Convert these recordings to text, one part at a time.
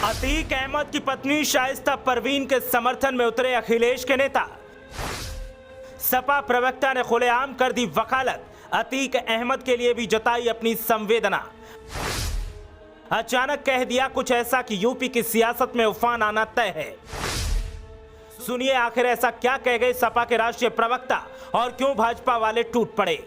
अतीक अहमद की पत्नी शाइस्ता परवीन के समर्थन में उतरे अखिलेश के नेता। सपा प्रवक्ता ने खुलेआम कर दी वकालत। अतीक अहमद के लिए भी जताई अपनी संवेदना। अचानक कह दिया कुछ ऐसा कि यूपी की सियासत में उफान आना तय है। सुनिए आखिर ऐसा क्या कह गए सपा के राष्ट्रीय प्रवक्ता और क्यों भाजपा वाले टूट पड़े।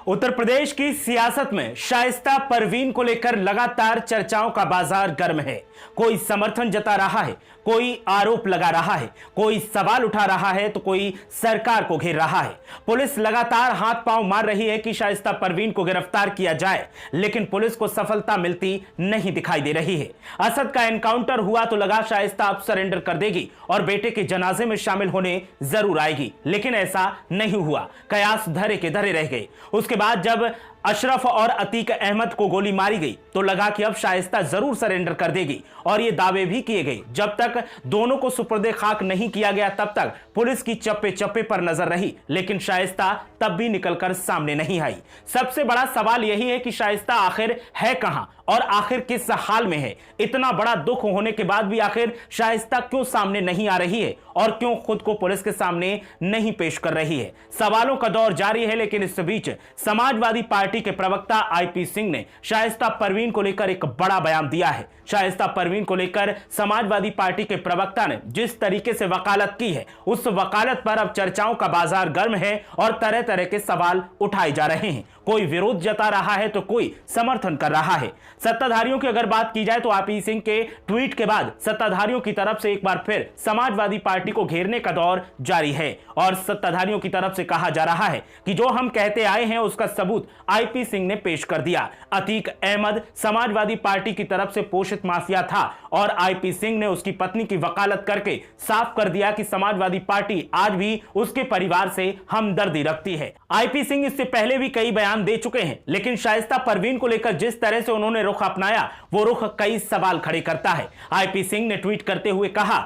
उत्तर प्रदेश की सियासत में शाइस्ता परवीन को लेकर लगातार चर्चाओं का बाजार गर्म है। कोई समर्थन जता रहा है, कोई आरोप लगा रहा है, कोई सवाल उठा रहा है तो कोई सरकार को घेर रहा है। पुलिस लगातार हाथ पांव मार रही है कि शाइस्ता परवीन को गिरफ्तार किया जाए, लेकिन पुलिस को सफलता मिलती नहीं दिखाई दे रही है। असद का एनकाउंटर हुआ तो लगा शाइस्ता अब सरेंडर कर देगी और बेटे के जनाजे में शामिल होने जरूर आएगी, लेकिन ऐसा नहीं हुआ। कयास धरे के धरे रह गए। उसके बाद जब अशरफ और अतीक अहमद को गोली मारी गई तो लगा कि अब शाइस्ता जरूर सरेंडर कर देगी और ये दावे भी किए गए। जब तक दोनों को सुपुर्दे खाक नहीं किया गया तब तक पुलिस की चप्पे चप्पे पर नजर रही, लेकिन शाइस्ता तब भी निकलकर सामने नहीं आई। सबसे बड़ा सवाल यही है कि शाइस्ता आखिर है कहां और आखिर किस हाल में है। इतना बड़ा दुख होने के बाद भी आखिर शाइस्ता क्यों सामने नहीं आ रही है और क्यों खुद को पुलिस के सामने नहीं पेश कर रही है। सवालों का दौर जारी है, लेकिन इस बीच समाजवादी पार्टी के प्रवक्ता आईपी सिंह ने शाइस्ता परवीन को लेकर एक बड़ा बयान दिया है। शाइस्ता परवीन को लेकर समाजवादी पार्टी के प्रवक्ता ने जिस तरीके से वकालत की है, उस वकालत पर अब चर्चाओं का बाजार गर्म है और तरह तरह के सवाल उठाए जा रहे हैं। कोई विरोध जता रहा है तो कोई समर्थन कर रहा है। सत्ताधारियों की अगर बात की जाए तो आईपी सिंह के ट्वीट के बाद सत्ताधारियों की तरफ से एक बार फिर समाजवादी पार्टी को घेरने का दौर जारी है और सत्ताधारियों की तरफ से कहा जा रहा है कि जो हम कहते आए हैं उसका सबूत आईपी सिंह ने पेश कर दिया। अतीक अहमद समाजवादी पार्टी की तरफ से पोषित माफिया था और आईपी सिंह ने उसकी पत्नी की वकालत करके साफ कर दिया कि समाजवादी पार्टी आज भी उसके परिवार से हमदर्दी रखती है। आईपी सिंह इससे पहले भी कई बयान दे चुके हैं, लेकिन शाइस्ता परवीन को लेकर जिस तरह से उन्होंने रुख अपनाया वो रुख कई सवाल खड़े करता है। आईपी सिंह ने ट्वीट करते हुए कहा,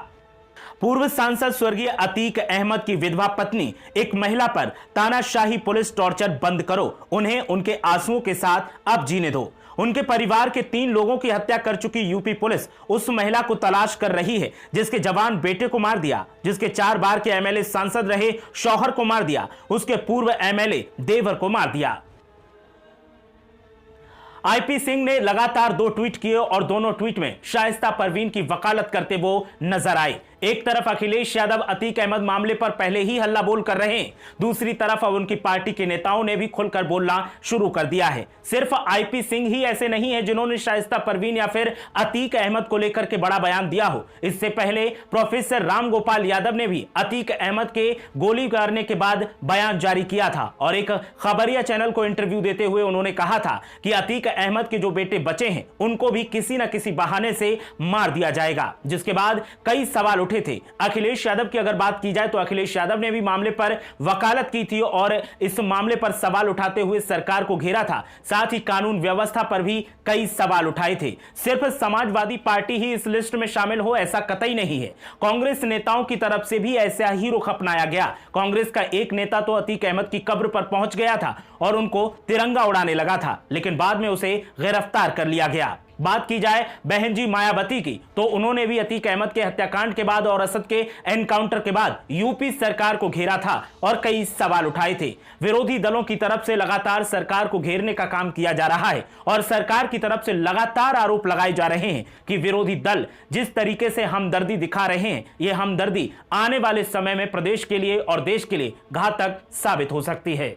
पूर्व सांसद स्वर्गीय अतीक अहमद की विधवा पत्नी एक महिला पर तानाशाही पुलिस टॉर्चर बंद करो, उन्हें उनके आंसुओं के साथ अब जीने दो। उनके परिवार के 3 लोगों की हत्या कर चुकी यूपी पुलिस उस महिला को तलाश कर रही है जिसके जवान बेटे को मार दिया, जिसके 4 बार के एमएलए सांसद रहे शौहर को मार दिया, उसके पूर्व एमएलए देवर को मार दिया। आईपी सिंह ने लगातार 2 ट्वीट किए और दोनों ट्वीट में शाइस्ता परवीन की वकालत करते वो नजर आए। एक तरफ अखिलेश यादव अतीक अहमद मामले पर पहले ही हल्ला बोल कर रहे हैं, दूसरी तरफ अब उनकी पार्टी के नेताओं ने भी खुलकर बोलना शुरू कर दिया है। सिर्फ आईपी सिंह ही ऐसे नहीं है जिन्होंने शाइस्ता परवीन या फिर अतीक अहमद को लेकर के बड़ा बयान दिया हो। इससे पहले प्रोफेसर रामगोपाल यादव ने भी अतीक अहमद के गोली मारने के बाद बयान जारी किया था और एक खबरिया चैनल को इंटरव्यू देते हुए उन्होंने कहा था कि अतीक अहमद के जो बेटे बचे हैं उनको भी किसी न किसी बहाने से मार दिया जाएगा, जिसके बाद कई सवाल उठे थे। अखिलेश यादव की अगर बात की जाए तो अखिलेश यादव ने भी मामले पर वकालत की थी और इस मामले पर सवाल उठाते हुए सरकार को घेरा था। साथ ही कानून व्यवस्था पर भी कई सवाल उठाए थे। सिर्फ समाजवादी पार्टी ही इस लिस्ट में शामिल हो ऐसा कतई नहीं है। कांग्रेस नेताओं की तरफ से भी ऐसा ही रुख अपनाया गया। कांग्रेस का एक नेता तो अतीक अहमद की कब्र पर पहुंच गया था और उनको तिरंगा उड़ाने लगा था, लेकिन बाद में उसे गिरफ्तार कर लिया गया। बात की जाए बहन जी मायावती की तो उन्होंने भी अतीक अहमद के हत्याकांड के बाद और असद के एनकाउंटर के बाद यूपी सरकार को घेरा था और कई सवाल उठाए थे। विरोधी दलों की तरफ से लगातार सरकार को घेरने का काम किया जा रहा है और सरकार की तरफ से लगातार आरोप लगाए जा रहे हैं कि विरोधी दल जिस तरीके से हमदर्दी दिखा रहे हैं, यह हमदर्दी आने वाले समय में प्रदेश के लिए और देश के लिए घातक साबित हो सकती है।